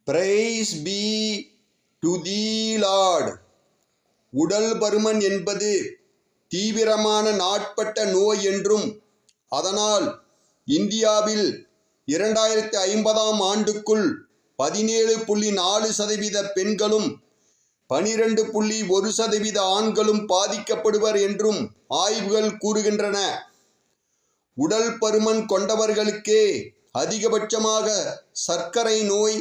Praise be to the Lord. உடல் பருமன் என்பது தீவிரமான நாட்பட்ட நோய் என்றும் அதனால் இந்தியாவில் 2050ஆம் ஆண்டுக்குள் 17.4% பெண்களும் 12.1% ஆண்களும் பாதிக்கப்படுவர் என்றும் ஆய்வுகள் கூறுகின்றன. உடல் பருமன் கொண்டவர்களுக்கே அதிகபட்சமாக சர்க்கரை நோய்,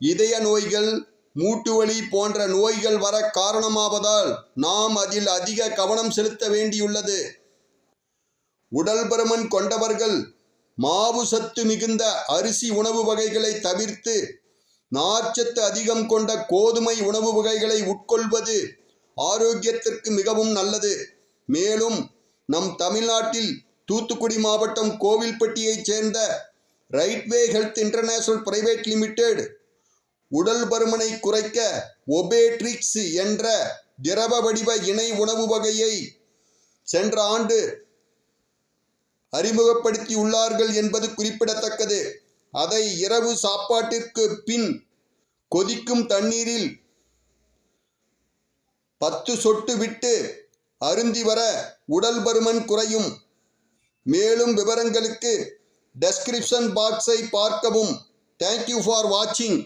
இதய நோய்கள், மூட்டுவலி போன்ற நோய்கள் வர காரணமாவதால் நாம் அதில் அதிக கவனம் செலுத்த வேண்டியுள்ளது. உடல் பருமன் கொண்டவர்கள் மாவு சத்து மிகுந்த அரிசி உணவு வகைகளை தவிர்த்து நார்ச்சத்து அதிகம் கொண்ட கோதுமை உணவு வகைகளை உட்கொள்வது ஆரோக்கியத்திற்கு மிகவும் நல்லது. மேலும் நம் தமிழ்நாட்டில் தூத்துக்குடி மாவட்டம் கோவில்பட்டியைச் சேர்ந்த Rightway health international private limited உடல் பருமனை குறைக்க ஒபேட்ரிக்ஸ் என்ற திரவ வடிவ இணை உணவு வகையை சென்ற ஆண்டு அறிமுகப்படுத்தியுள்ளார்கள் என்பது குறிப்பிடத்தக்கது. அதை இரவு சாப்பாட்டிற்கு பின் கொதிக்கும் தண்ணீரில் 10 சொட்டு விட்டு அருந்தி வர உடல் பருமன் குறையும். மேலும் விவரங்களுக்கு டெஸ்கிரிப்ஷன் பாக்ஸை பார்க்கவும். தேங்க்யூ ஃபார் வாட்சிங்.